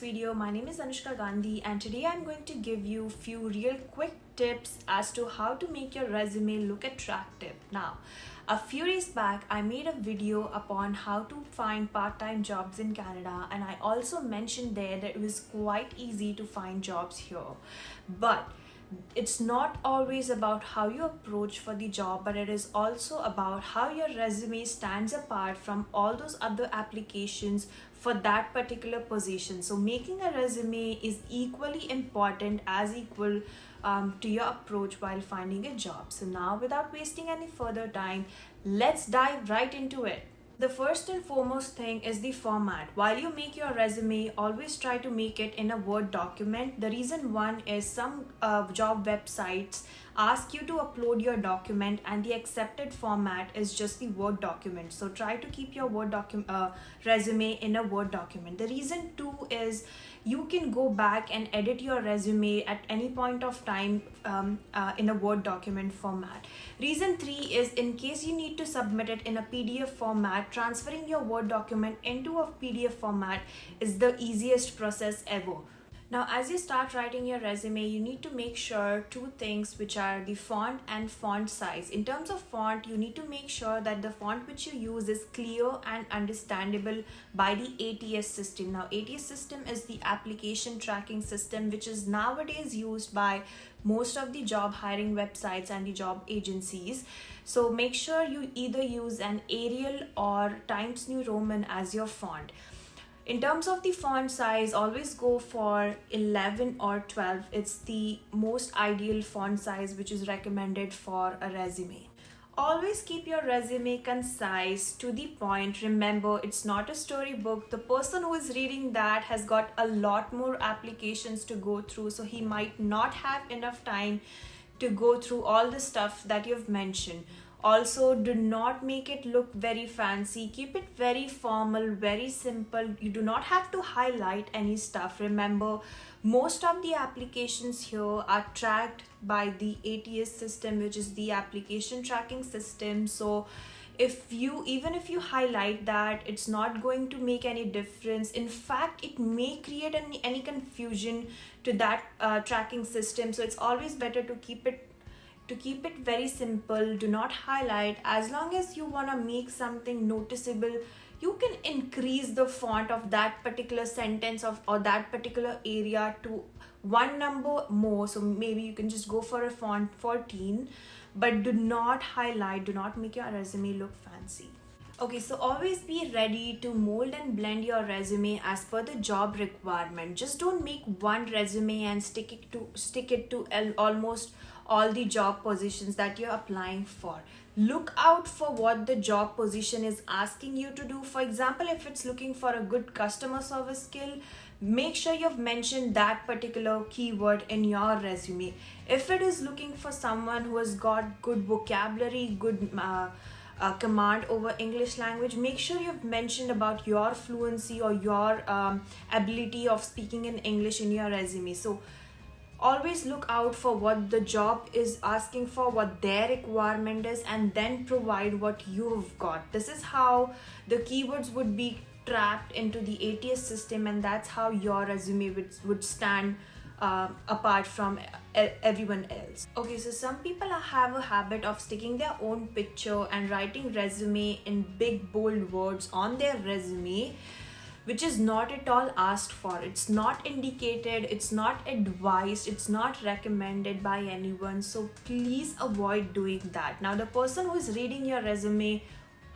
video. My name is Anushka Gandhi and today I'm going to give you few real quick tips as to how to make your resume look attractive. Now, a few days back I made a video upon how to find part-time jobs in Canada, and I also mentioned there that it was quite easy to find jobs here. But it's not always about how you approach for the job, but it is also about how your resume stands apart from all those other applications for that particular position. So making a resume is equally important as equal to your approach while finding a job. So now, without wasting any further time, let's dive right into it. The first and foremost thing is the format. While you make your resume, always try to make it in a Word document. The reason one is some job websites ask you to upload your document and the accepted format is just the Word document. So try to keep your resume in a Word document. The reason two is you can go back and edit your resume at any point of time in a Word document format. Reason three is in case you need to submit it in a PDF format, transferring your Word document into a PDF format is the easiest process ever. Now, as you start writing your resume, you need to make sure two things, which are the font and font size. In terms of font, you need to make sure that the font which you use is clear and understandable by the ATS system. Now, ATS system is the application tracking system, which is nowadays used by most of the job hiring websites and the job agencies. So make sure you either use an Arial or Times New Roman as your font. In terms of the font size, always go for 11 or 12. It's the most ideal font size which is recommended for a resume. Always keep your resume concise, to the point. Remember, it's not a storybook. The person who is reading that has got a lot more applications to go through, so he might not have enough time to go through all the stuff that you've mentioned. Also, do not make it look very fancy. Keep it very formal, very simple. You do not have to highlight any stuff. Remember, most of the applications here are tracked by the ATS system, which is the application tracking system. So even if you highlight that, it's not going to make any difference. In fact, it may create any confusion to that tracking system. So it's always better to keep it very simple. Do not highlight. As long as you want to make something noticeable, you can increase the font of that particular sentence or that particular area to one number more. So maybe you can just go for a font 14, but do not highlight. Do not make your resume look fancy. Okay, so always be ready to mold and blend your resume as per the job requirement. Just don't make one resume and stick it to almost all the job positions that you're applying for. Look out for what the job position is asking you to do. For example, if it's looking for a good customer service skill, make sure you've mentioned that particular keyword in your resume. If it is looking for someone who has got good vocabulary, good command over English language, make sure you've mentioned about your fluency or your ability of speaking in English in your resume. So always look out for what the job is asking for, what their requirement is, and then provide what you've got. This is how the keywords would be trapped into the ATS system, and that's how your resume would stand apart from everyone else. Okay, so some people have a habit of sticking their own picture and writing resume in big bold words on their resume, which is not at all asked for. It's not indicated, it's not advised, it's not recommended by anyone. So please avoid doing that. Now, the person who is reading your resume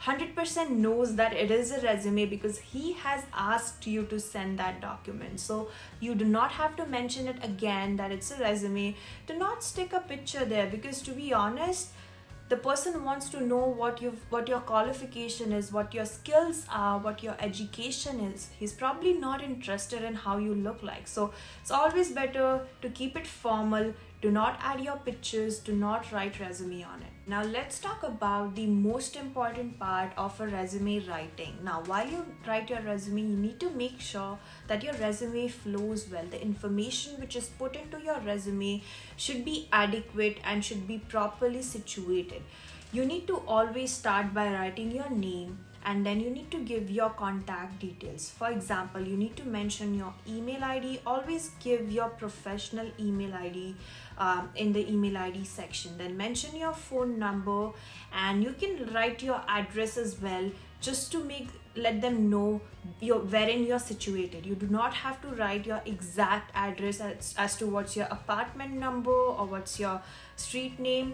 100% knows that it is a resume because he has asked you to send that document. So you do not have to mention it again that it's a resume. Do not stick a picture there, because to be honest, the person wants to know what your qualification is, what your skills are, what your education is. He's probably not interested in how you look like. So it's always better to keep it formal. Do not add your pictures. Do not write resume on it. Now let's talk about the most important part of a resume writing. Now, while you write your resume, you need to make sure that your resume flows well. The information which is put into your resume should be adequate and should be properly situated. You need to always start by writing your name and then you need to give your contact details. For example, you need to mention your email ID. Always give your professional email ID in the email ID section. Then mention your phone number, and you can write your address as well, just to let them know wherein you're situated. You do not have to write your exact address as to what's your apartment number or what's your street name.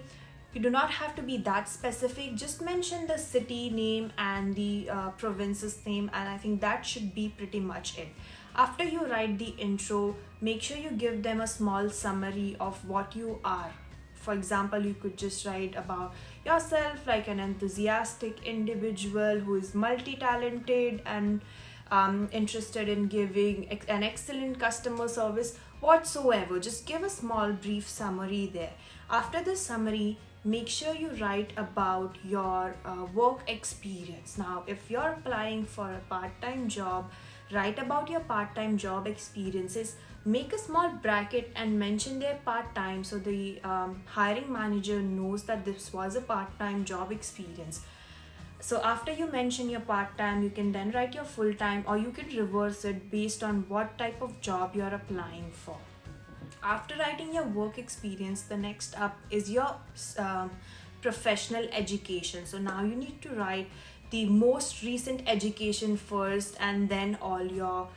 You do not have to be that specific. Just mention the city name and the province's name, and I think that should be pretty much it. After you write the intro, make sure you give them a small summary of what you are. For example, you could just write about yourself like an enthusiastic individual who is multi-talented and interested in giving an excellent customer service whatsoever. Just give a small brief summary there. After the summary, make sure you write about your work experience. Now, if you're applying for a part-time job, write about your part-time job experiences. Make a small bracket and mention their part-time, so the hiring manager knows that this was a part-time job experience. So after you mention your part-time, you can then write your full-time, or you can reverse it based on what type of job you're applying for. After writing your work experience, the next up is your professional education. So now you need to write the most recent education first, and then all your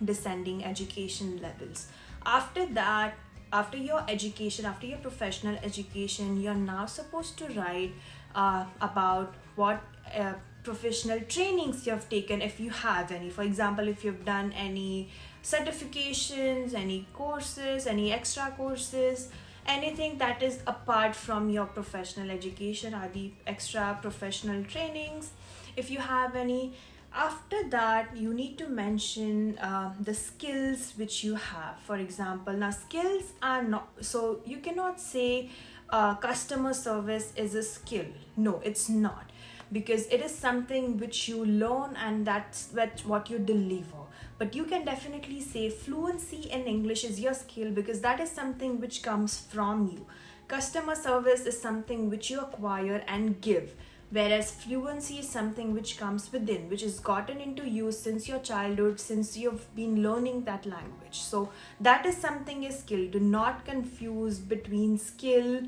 descending education levels. After that, after your education, after your professional education, you're now supposed to write about what professional trainings you have taken, if you have any. For example, if you've done any certifications, any courses, any extra courses, anything that is apart from your professional education are the extra professional trainings, if you have any. After that, you need to mention the skills which you have. For example, now skills are not, so you cannot say customer service is a skill. No, it's not, because it is something which you learn, and that's what you deliver. But you can definitely say fluency in English is your skill, because that is something which comes from you. Customer service is something which you acquire and give, whereas fluency is something which comes within, which is gotten into you since your childhood, since you've been learning that language. So that is something is skill. Do not confuse between skill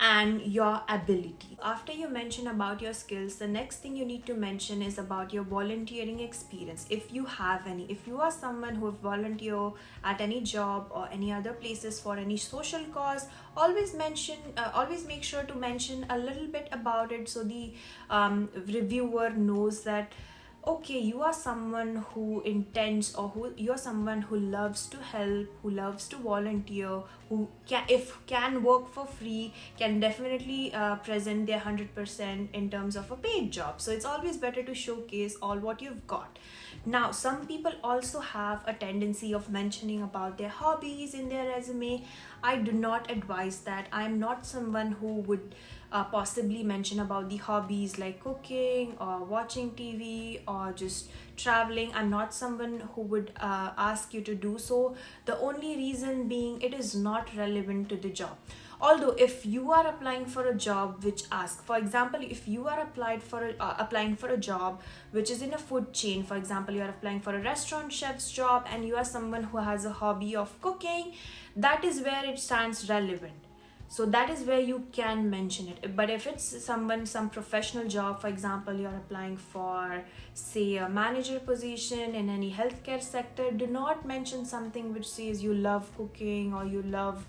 and your ability. After you mention about your skills, the next thing you need to mention is about your volunteering experience, if you have any. If you are someone who volunteer at any job or any other places for any social cause, always make sure to mention a little bit about it, so the reviewer knows that okay, you are someone who intends, or you're someone who loves to help, who loves to volunteer, who can work for free, can definitely present their 100% in terms of a paid job. So it's always better to showcase all what you've got. Now, some people also have a tendency of mentioning about their hobbies in their resume. I do not advise that. I'm not someone who would possibly mention about the hobbies like cooking or watching TV or just traveling. I'm not someone who would ask you to do so. The only reason being, it is not relevant to the job. Although if you are applying for a job which asks, for example, if you are applying for a job which is in a food chain, for example, you are applying for a restaurant chef's job and you are someone who has a hobby of cooking, that is where it stands relevant. So that is where you can mention it. But if it's some professional job, for example, you're applying for, say, a manager position in any healthcare sector, do not mention something which says you love cooking or you love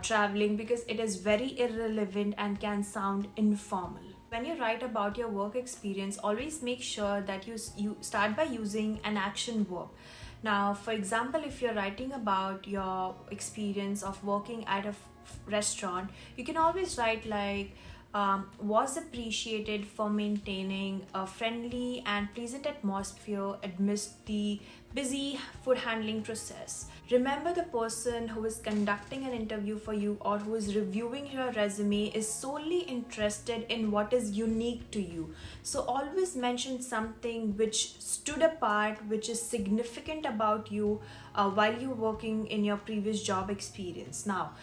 traveling, because it is very irrelevant and can sound informal. When you write about your work experience, always make sure that you start by using an action verb. Now, for example, if you're writing about your experience of working at a restaurant, you can always write like, was appreciated for maintaining a friendly and pleasant atmosphere amidst the busy food handling process. Remember, the person who is conducting an interview for you or who is reviewing your resume is solely interested in what is unique to you. So always mention something which stood apart, which is significant about you while you're working in your previous job experience. Now,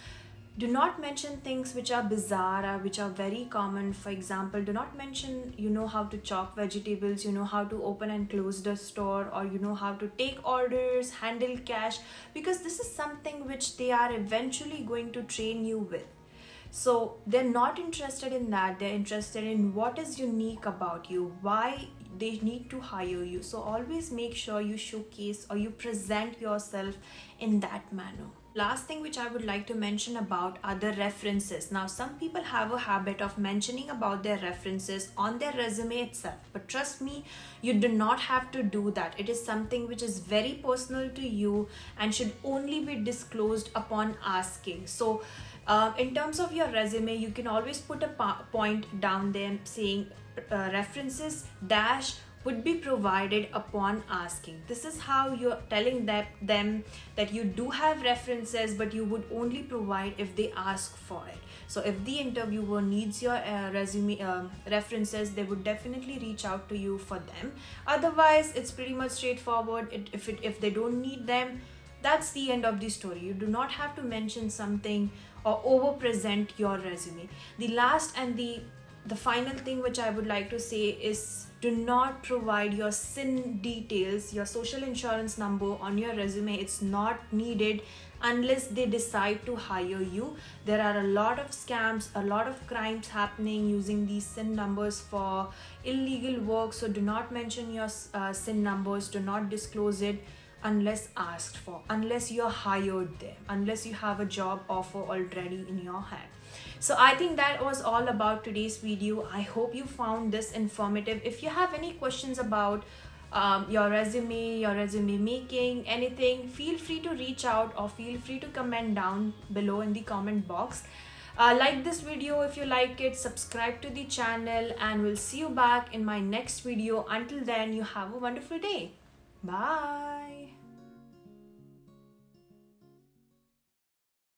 Do not mention things which are bizarre or which are very common. For example, do not mention you know how to chop vegetables, you know how to open and close the store, or you know how to take orders, handle cash, because this is something which they are eventually going to train you with. So they're not interested in that, they're interested in what is unique about you, why they need to hire you. So always make sure you showcase or you present yourself in that manner. Last thing which I would like to mention about are the references. Now some people have a habit of mentioning about their references on their resume itself, but trust me, you do not have to do that. It is something which is very personal to you and should only be disclosed upon asking. So in terms of your resume, you can always put a point down there saying references dash would be provided upon asking. This is how you're telling them that you do have references, but you would only provide if they ask for it. So if the interviewer needs your resume references, they would definitely reach out to you for them. Otherwise, it's pretty much straightforward. If they don't need them, that's the end of the story. You do not have to mention something or over present your resume. The last and the final thing which I would like to say is, do not provide your SIN details, your social insurance number on your resume. It's not needed unless they decide to hire you. There are a lot of scams, a lot of crimes happening using these SIN numbers for illegal work. So do not mention your SIN numbers, do not disclose it unless asked for, unless you're hired there, unless you have a job offer already in your hand. So I think that was all about today's video. I hope you found this informative. If you have any questions about your resume making, anything, feel free to reach out or feel free to comment down below in the comment box. Like this video if you like it, subscribe to the channel, and we'll see you back in my next video. Until then, you have a wonderful day. Bye.